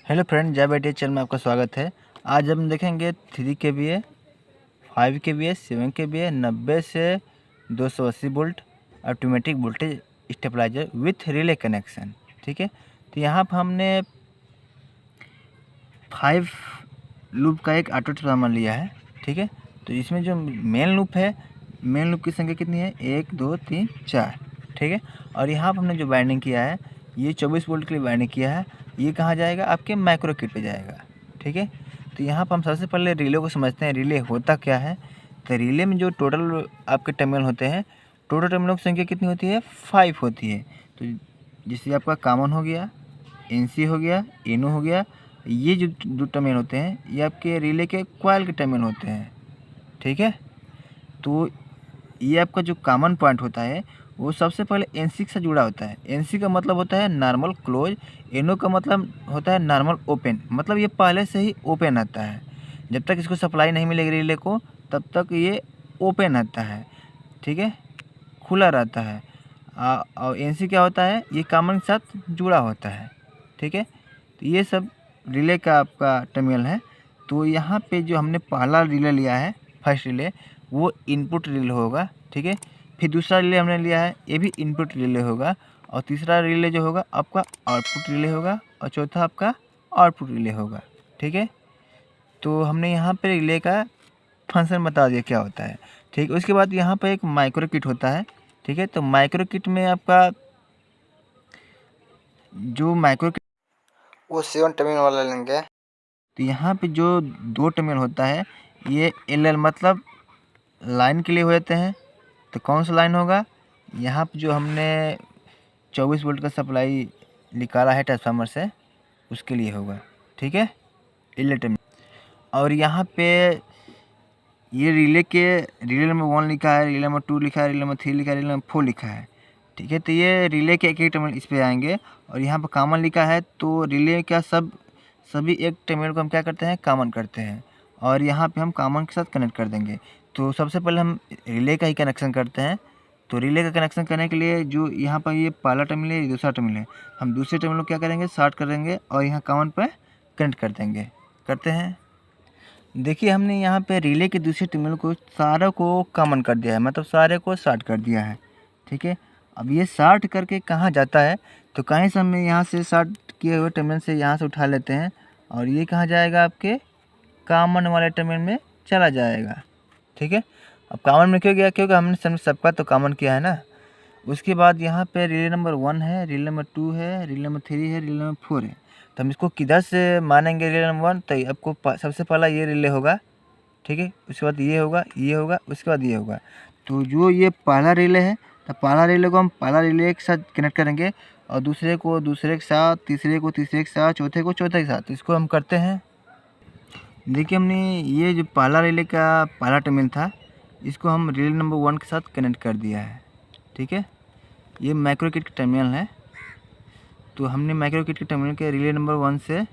Hello friend, जय बैठे channel में आपका स्वागत है। आज हम देखेंगे 3 kVA, 5 kVA, 7 kVA, 90 से 280 volt automatic voltage stabiliser with relay connection. ठीक है, तो यहाँ पर हमने 5 लूप का एक ऑटो ट्रांसफार्मर लिया है। ठीक है, तो इसमें जो मेन लूप है, मेन लूप की संख्या कितनी है? 1 2 3 4। ठीक है, और यहाँ पर हमने जो वायरिंग किया है, ये 24 वोल्ट के लिए वायरिंग किया है। ये कहाँ जाएगा? आपके माइक्रो किट पे जाएगा। ठीक है, तो यहाँ पर हम सबसे पहले रिले को समझते हैं। रिले होता क्या है? तो रिले में जो टोटल आपके टर्मिनल होते हैं, टोटल टर्मिनलों की संख्या कितनी होती है? 5 होती है। तो जैसे आपका कॉमन हो गया, एनसी हो गया, एनो हो गया, ये जो दो टर्मिनल होते हैं, ये आपके रिले के कॉइल के टर्मिनल होते हैं। ठीक है, तो ये आपका जो कॉमन पॉइंट होता है वो सबसे पहले एनसी से जुड़ा होता है। एनसी का मतलब होता है नॉर्मल क्लोज, एनो का मतलब होता है नॉर्मल ओपन। मतलब ये पहले से ही ओपन आता है। जब तक इसको सप्लाई नहीं मिलेगी रिले को, तब तक ये ओपन आता है। ठीक है, खुला रहता है। और एनसी क्या होता है? ये कॉमन के साथ जुड़ा होता है। ठीक है, तो ये सब रिले का आपका टर्मिनल है। तो यहाँ पे जो हमने पहला रिले लिया है, फर्स्ट रिले, वो इनपुट रिले होगा। ठीक है, फिर दूसरा रिले हमने लिया है, ये भी इनपुट रिले होगा। और तीसरा रिले जो होगा आपका आउटपुट रिले होगा। और चौथा आपका आउटपुट रिले होगा। ठीक है, तो हमने यहाँ पे रिले का फंक्शन बता दिया क्या होता है। ठीक है, उसके बाद यहाँ पे एक माइक्रो किट होता है। ठीक है, तो माइक्रो किट में आपका जो माइक्रो किट वो 7 टर्मिनल वाला लेंगे। तो यहाँ पे जो 2 टर्मिनल होता है, ये एल मतलब लाइन के लिए हो जाते हैं। तो कौन सा लाइन होगा? यहाँ पे जो हमने 24 वोल्ट का सप्लाई निकाला है ट्रांसफार्मर से, उसके लिए होगा। ठीक है, एल टर्मिनल। और यहाँ पे ये रिले नंबर 1 लिखा है, रिले नंबर 2 लिखा है, रिले नंबर 3 लिखा है, रिले नंबर 4 लिखा है। ठीक है, तो ये रिले के एक टर्मिनल इस पे आएंगे। और यहाँ पर कॉमन लिखा है, तो रिले का सभी एक टर्मिनल को हम क्या करते हैं? कॉमन करते हैं। और यहाँ पे हम कॉमन के साथ कनेक्ट कर देंगे। तो सबसे पहले हम रिले का ही कनेक्शन करते हैं। तो रिले का कनेक्शन करने के लिए जो यहाँ पर ये पहला टर्मिनल है, ये दूसरा टर्मिनल है, हम दूसरे टर्मिनल को क्या करेंगे? शॉर्ट कर देंगे और यहाँ कॉमन पर कनेक्ट कर देंगे। करते हैं। देखिए, हमने यहाँ पे रिले के दूसरे टर्मिनल को सारे को कॉमन कर दिया है, मतलब सारे को शॉर्ट कर दिया है। ठीक है, अब ये शॉर्ट करके कहाँ जाता है? तो कहीं से हम यहाँ से शॉर्ट किए हुए टर्मिनल से यहाँ से उठा लेते हैं, और ये कहाँ जाएगा? आपके कॉमन वाले टर्मिनल में चला जाएगा। ठीक है, अब कॉमन में क्यों गया? क्योंकि हमने सबका तो कॉमन किया है ना। उसके बाद यहाँ पे रिले नंबर 1 है, रिले नंबर 2 है, रिले नंबर 3 है, रिले नंबर 4 है। तो हम इसको किधर से मानेंगे रिले नंबर 1? तो आपको सबसे पहला ये रिले होगा। ठीक है, उसके बाद ये होगा, ये होगा, उसके बाद ये होगा। तो जो ये पहला रिले है, तो पहला रिले को हम पहला रिले के साथ कनेक्ट करेंगे, और दूसरे को दूसरे के साथ, तीसरे को तीसरे के साथ, चौथे को चौथे के साथ। तो इसको हम करते हैं। देखिए, हमने ये जो पहला रिले का पहला टर्मिनल था, इसको हम रिले नंबर 1 के साथ कनेक्ट कर दिया है। ठीक है, ये माइक्रो किट का टर्मिनल है। तो हमने माइक्रो किट के टर्मिनल के रिले नंबर 1 से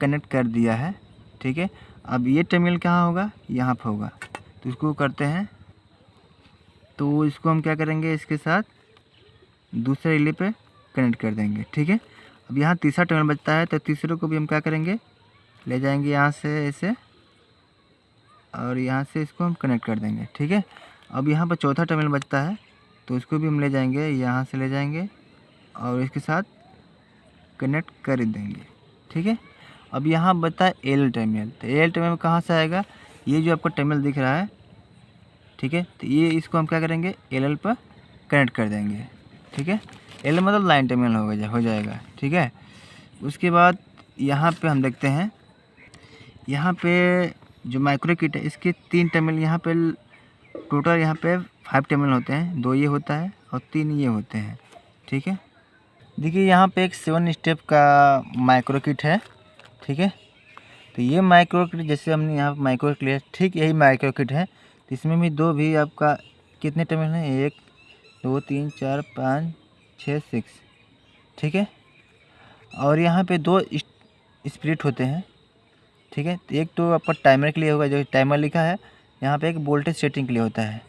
कनेक्ट कर दिया है। ठीक है, अब ये टर्मिनल कहाँ होगा? यहाँ पर होगा। तो इसको करते हैं। तो इसको हम क्या करेंगे? इसके साथ दूसरे रिले पे कनेक्ट कर देंगे। ठीक है, अब यहाँ तीसरा टर्मिनल बचता है, तो तीसरे को भी हम क्या करेंगे? ले जाएंगे यहाँ से ऐसे, और यहाँ से इसको हम कनेक्ट कर देंगे। ठीक है, अब यहाँ पर चौथा टर्मिनल बचता है, तो इसको भी हम ले जाएंगे, यहाँ से ले जाएंगे और इसके साथ कनेक्ट कर देंगे। ठीक है, अब यहाँ बचता है एल टर्मिनल। तो एल टर्मिनल कहाँ से आएगा? ये जो आपको टर्मिनल दिख रहा है, ठीक है, तो ये इसको हम क्या करेंगे? एल पर कनेक्ट कर देंगे। ठीक है, एल मतलब लाइन टर्मिनल हो जाएगा। ठीक है, उसके बाद यहाँ पे हम देखते हैं, यहाँ पे जो माइक्रो किट है, इसके 3 टर्मिनल यहाँ पे टोटल यहाँ पे 5 टर्मिनल होते हैं। 2 ये होता है और 3 ये होते हैं। ठीक है, देखिए यहाँ पे एक 7 स्टेप का माइक्रो किट है। ठीक है, तो ये माइक्रो किट जैसे हमने यहाँ पर माइक्रो किट लिया, ठीक यही माइक्रो किट है। तो इसमें भी 2 भी आपका कितने टर्मिनल हैं? 1 2 3 4 5 6 6। ठीक है, और यहाँ पे 2 स्प्लिट होते हैं। ठीक है, तो एक तो आपका टाइमर के लिए होगा, जो टाइमर लिखा है, यहाँ पे एक वोल्टेज सेटिंग के लिए होता है।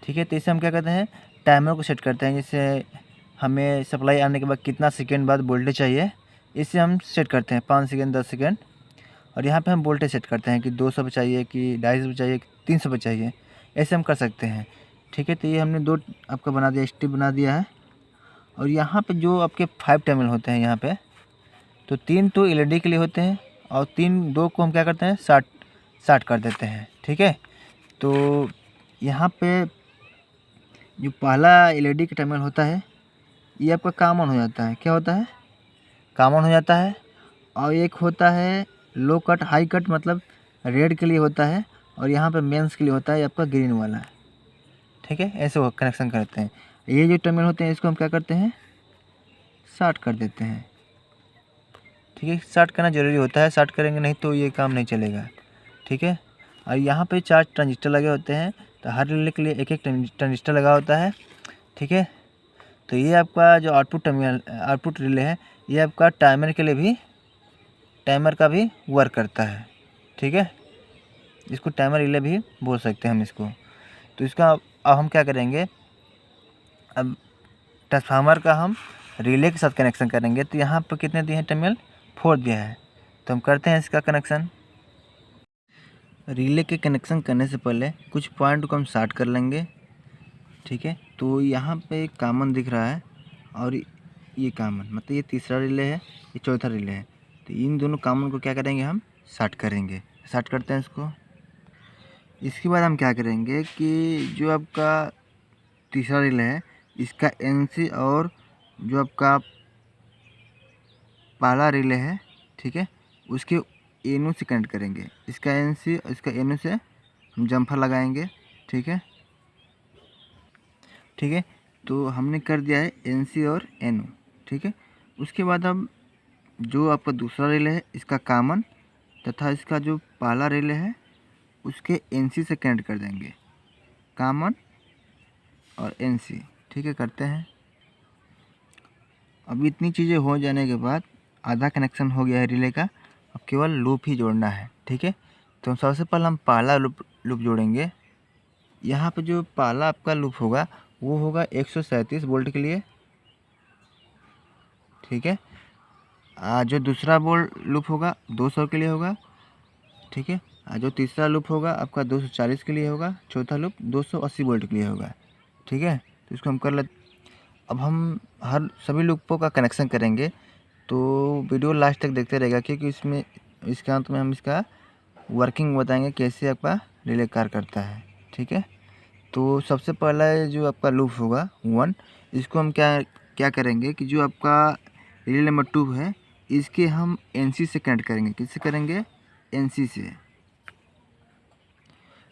ठीक है, तो इसे हम क्या करते हैं? टाइमर को सेट करते हैं। जैसे हमें सप्लाई आने के बाद कितना सेकंड बाद वोल्टेज चाहिए, इसे हम सेट करते हैं 5 सेकेंड 10 सेकेंड। और यहाँ पे हम वोल्टेज सेट करते हैं कि 200 पे चाहिए कि 250 पे चाहिए कि 300 पे चाहिए, ऐसे हम कर सकते हैं। ठीक है, तो ये हमने 2 आपका बना दिया, स्टेप बना दिया है। और यहाँ पे जो आपके 5 टर्मिनल होते हैं यहाँ पे, तो 3 तो LED के लिए होते हैं और 2 को हम क्या करते हैं शार्ट कर देते हैं। ठीक है, तो यहाँ पे जो पहला LED का टर्मिनल होता है ये आपका कॉमन हो जाता है। क्या होता है? कॉमन हो जाता है। और एक होता है लो कट हाई कट, मतलब रेड के लिए होता है और यहाँ पे मेंस के लिए होता है आपका ग्रीन वाला। ठीक है, ऐसे वो कनेक्शन करते हैं। ये जो टर्मिनल होते हैं इसको हम क्या करते हैं? शार्ट कर देते हैं। ठीक है, शार्ट करना ज़रूरी होता है, शार्ट करेंगे नहीं तो ये काम नहीं चलेगा। ठीक है, और यहाँ पे 4 ट्रांजिस्टर लगे होते हैं, तो हर रिले के लिए एक एक ट्रांजिस्टर लगा होता है। ठीक है, तो ये आपका जो आउटपुट रिले है ये आपका टाइमर का भी वर्क करता है। ठीक है, इसको टाइमर रिले भी बोल सकते हैं हम इसको। तो इसका अब हम क्या करेंगे, अब ट्रांसफार्मर का हम रिले के साथ कनेक्शन करेंगे। तो यहाँ पर कितने दिए हैं टर्मिनल? 4 दिया है। तो हम करते हैं इसका कनेक्शन। रिले के कनेक्शन करने से पहले कुछ पॉइंट को हम शार्ट कर लेंगे। ठीक है, तो यहाँ पे कॉमन दिख रहा है और ये कॉमन, मतलब ये तीसरा रिले है, ये चौथा रिले है। तो इन दोनों कॉमन को क्या करेंगे, हम शार्ट करेंगे। शार्ट करते हैं इसको। इसके बाद हम क्या करेंगे कि जो आपका तीसरा रिले है इसका NC और जो आपका पहला रिले है, ठीक है, उसके NO से कनेक्ट करेंगे। इसका NC और इसका NO से हम जम्फर लगाएंगे। ठीक है, ठीक है, तो हमने कर दिया है NC और NO। ठीक है, उसके बाद हम जो आपका दूसरा रिले है इसका कॉमन तथा इसका जो पहला रिले है उसके NC से कनेक्ट कर देंगे, कॉमन और NC। ठीक है, करते हैं। अब इतनी चीज़ें हो जाने के बाद आधा कनेक्शन हो गया है रिले का, अब केवल लूप ही जोड़ना है। ठीक है, तो सबसे पहले हम पहला लूप जोड़ेंगे। यहाँ पे जो पहला आपका लूप होगा वो होगा 137 वोल्ट के लिए। ठीक है, जो दूसरा लूप होगा 200 के लिए होगा। ठीक है, जो तीसरा लूप होगा आपका 240 के लिए होगा। चौथा लूप 280 वोल्ट के लिए होगा। ठीक है, तो इसको हम कर लेते। अब हम सभी लूपों का कनेक्शन करेंगे, तो वीडियो लास्ट तक देखते रहेगा क्योंकि इसके अंत में हम इसका वर्किंग बताएंगे कैसे आपका रिले कार्य करता है। ठीक है, तो सबसे पहला जो आपका लूप होगा 1, इसको हम क्या करेंगे कि जो आपका रिले नंबर 2 है इसके हम NC से कनेक्ट करेंगे। किससे करेंगे? NC से।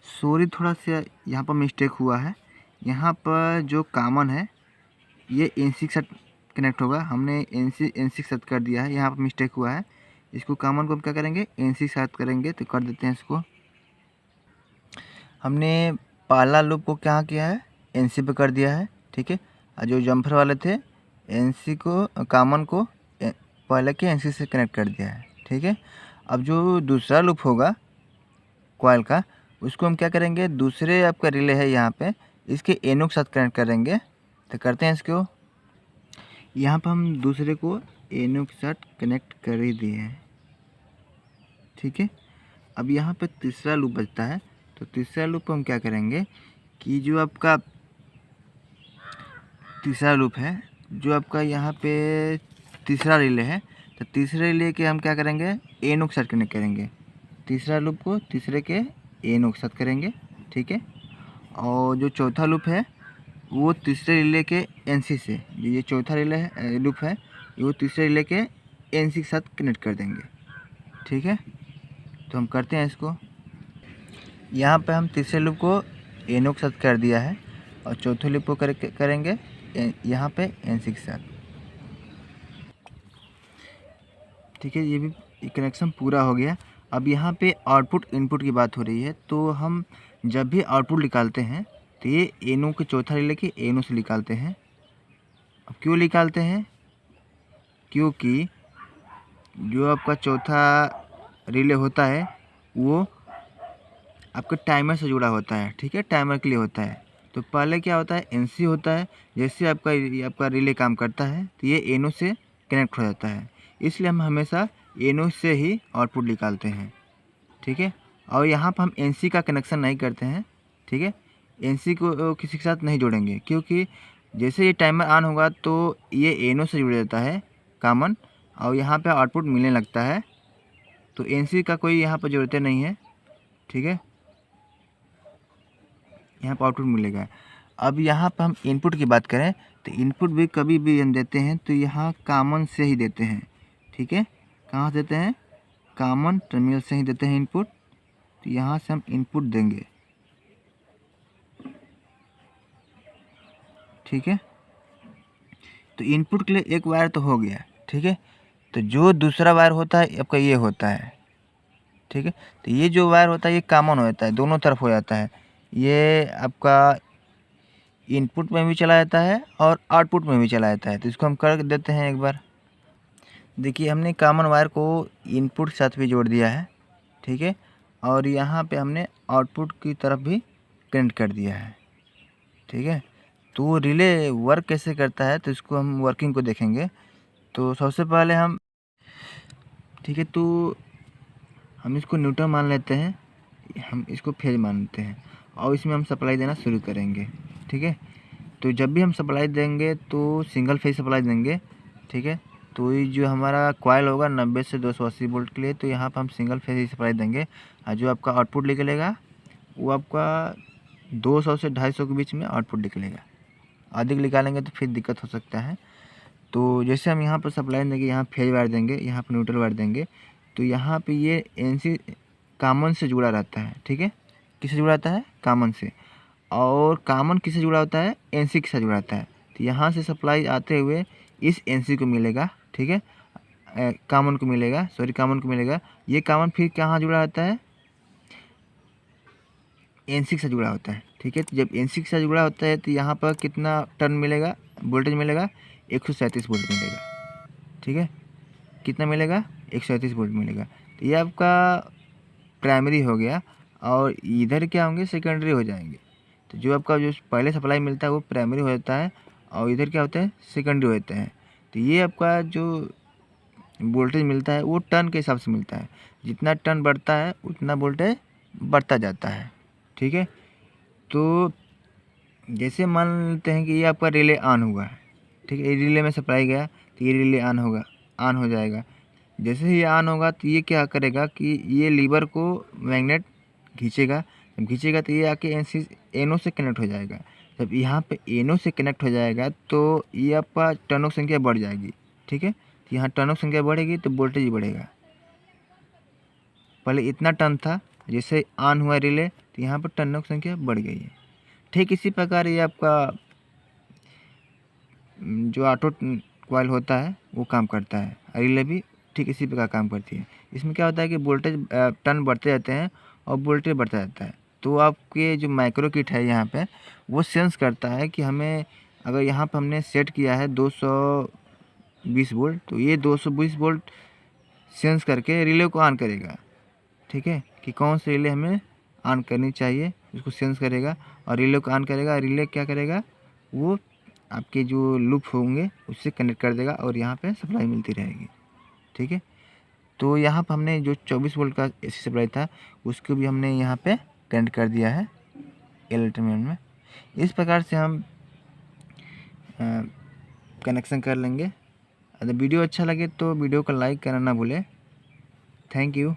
सॉरी, थोड़ा सा यहाँ पर मिस्टेक हुआ है। यहाँ पर जो कॉमन है ये NC के साथ कनेक्ट होगा, हमने NC के साथ कर दिया है, यहाँ पर मिस्टेक हुआ है। इसको कॉमन को हम क्या करेंगे? NC के साथ करेंगे। तो कर देते हैं इसको। हमने पहला लूप को क्या किया है? NC पे कर दिया है। ठीक है, और जो जम्फर वाले थे NC को कॉमन को पहले के NC से कनेक्ट कर दिया है। ठीक है, अब जो दूसरा लूप होगा कॉइल का उसको हम क्या करेंगे? दूसरे आपका रिले है यहाँ पे, इसके NO के साथ कनेक्ट करेंगे। तो करते हैं इसको। यहाँ पर हम दूसरे को NO के साथ कनेक्ट कर ही दिए हैं। ठीक है, अब यहाँ पे तीसरा लूप बचता है, तो तीसरा लूप हम क्या करेंगे कि जो आपका तीसरा लूप है, जो आपका यहाँ पे तीसरा रिले है, तो तीसरे रिले के हम क्या करेंगे? NO के साथ कनेक्ट करेंगे। तीसरा लूप को तीसरे के NO के साथ करेंगे। ठीक है, और जो चौथा लूप है वो तीसरे रिले के NC से, ये चौथा रिले लूप है वो तीसरे रिले के NC के साथ कनेक्ट कर देंगे। ठीक है, तो हम करते हैं इसको। यहाँ पे हम तीसरे लूप को NO के साथ कर दिया है और चौथे लूप को करेंगे यहाँ पे NC के साथ। ठीक है, ये भी कनेक्शन पूरा हो गया। अब यहाँ पे आउटपुट इनपुट की बात हो रही है, तो हम जब भी आउटपुट निकालते हैं तो ये NO के चौथा रिले के NO से निकालते हैं। अब क्यों निकालते हैं? क्योंकि जो आपका चौथा रिले होता है वो आपके टाइमर से जुड़ा होता है। ठीक है, टाइमर के लिए होता है। तो पहले क्या होता है? NC होता है। जैसे आपका रिले काम करता है तो ये NO से कनेक्ट हो जाता है। इसलिए हम हमेशा NO से ही आउटपुट निकालते हैं, ठीक है। और यहाँ पर हम NC का कनेक्शन नहीं करते हैं, ठीक है। NC को किसी के साथ नहीं जोड़ेंगे, क्योंकि जैसे ये टाइमर ऑन होगा तो ये NO से जुड़ जाता है कॉमन, और यहाँ पे आउटपुट मिलने लगता है, तो NC का कोई यहाँ पर ज़रूरत नहीं है, ठीक है। यहाँ पर आउटपुट मिलेगा। अब यहाँ पर हम इनपुट की बात करें तो इनपुट भी कभी भी हम देते हैं तो यहाँ कॉमन से ही देते हैं, ठीक है। कहाँ से देते हैं? कॉमन टर्मिनल से ही देते हैं इनपुट। तो यहाँ से हम इनपुट देंगे, ठीक है। तो इनपुट के लिए एक वायर तो हो गया, ठीक है। तो जो दूसरा वायर होता है आपका ये होता है, ठीक है। तो ये जो वायर होता है ये कॉमन होता है, दोनों तरफ हो जाता है। ये आपका इनपुट में भी चला जाता है और आउटपुट में भी चला जाता है। तो इसको हम कर देते हैं एक बार। देखिए हमने कॉमन वायर को इनपुट के साथ भी जोड़ दिया है, ठीक है। और यहाँ पे हमने आउटपुट की तरफ भी कनेक्ट कर दिया है, ठीक है। तो रिले वर्क कैसे करता है तो इसको हम वर्किंग को देखेंगे। तो सबसे पहले हम, ठीक है, तो हम इसको न्यूट्रल मान लेते हैं, हम इसको फेज मानते हैं और इसमें हम सप्लाई देना शुरू करेंगे, ठीक है। तो जब भी हम सप्लाई देंगे तो सिंगल फेज सप्लाई देंगे, ठीक है। तो ये जो हमारा कॉइल होगा 90 से 280 वोल्ट के लिए, तो यहाँ पर हम सिंगल फेज ही सप्लाई देंगे और जो आपका आउटपुट निकलेगा वो आपका 200 से 250 के बीच में आउटपुट निकलेगा। अधिक निकालेंगे तो फिर दिक्कत हो सकता है। तो जैसे हम यहाँ पर सप्लाई देंगे, यहाँ फेज वायर देंगे, यहाँ पर न्यूट्रल वायर देंगे, तो यहाँ पे ये NC कॉमन से जुड़ा रहता है, ठीक है। किससे जुड़ा रहता है? कॉमन से। और कॉमन किससे जुड़ा होता है? NC के साथ जुड़ा रहता है। तो यहाँ से सप्लाई आते हुए इस NC को मिलेगा, ठीक है, कॉमन को मिलेगा, कॉमन को मिलेगा। ये कॉमन फिर कहाँ जुड़ा रहता है? NC के साथ जुड़ा होता है, ठीक है। तो जब NC के साथ जुड़ा होता है तो यहाँ पर कितना टर्न मिलेगा, वोल्टेज मिलेगा? 137 वोल्ट मिलेगा, ठीक है। कितना मिलेगा? 137 वोल्ट मिलेगा। तो ये आपका प्राइमरी हो गया और इधर क्या होंगे? सेकेंडरी हो जाएंगे। तो जो आपका जो पहले सप्लाई मिलता है वो प्राइमरी हो जाता है और इधर क्या होता है? सेकेंडरी होता है। तो ये आपका जो वोल्टेज मिलता है वो टर्न के हिसाब से मिलता है, जितना टर्न बढ़ता है उतना वोल्टेज बढ़ता जाता है, ठीक है। तो जैसे मान लेते हैं कि ये आपका रिले ऑन हुआ है, ठीक है, ये रिले में सप्लाई गया तो ये रिले ऑन होगा, ऑन हो जाएगा। जैसे ही ऑन होगा तो ये क्या करेगा कि ये लीवर को मैग्नेट खींचेगा, जब खींचेगा तो ये आके NO से कनेक्ट हो जाएगा। जब यहाँ पे NO से कनेक्ट हो जाएगा तो ये आपका टर्नों की संख्या बढ़ जाएगी, ठीक है। तो यहाँ टर्नों की संख्या बढ़ेगी तो वोल्टेज बढ़ेगा। पहले इतना टर्न था, जैसे ऑन हुआ रिले तो यहाँ पर टर्नों की संख्या बढ़ गई है। ठीक इसी प्रकार ये आपका जो ऑटो कॉइल होता है वो काम करता है, रिले भी ठीक इसी प्रकार काम करती है। इसमें क्या होता है कि वोल्टेज टर्न बढ़ते जाते हैं और वोल्टेज बढ़ता जाता है। तो आपके जो माइक्रो किट है यहाँ पे वो सेंस करता है कि हमें अगर यहाँ पर हमने सेट किया है 220 वोल्ट, तो ये 220 वोल्ट सेंस करके रिले को ऑन करेगा, ठीक है, कि कौन सी रिले हमें ऑन करनी चाहिए, उसको सेंस करेगा और रिले को ऑन करेगा। रिले क्या करेगा? वो आपके जो लूप होंगे उससे कनेक्ट कर देगा और यहाँ पे सप्लाई मिलती रहेगी, ठीक है। तो यहाँ पर हमने जो 24 वोल्ट का AC सप्लाई था उसको भी हमने यहाँ पे कनेक्ट कर दिया है एल टर्मिनल में। इस प्रकार से हम कनेक्शन कर लेंगे। अगर वीडियो अच्छा लगे तो वीडियो को लाइक करना ना भूलें। Thank you.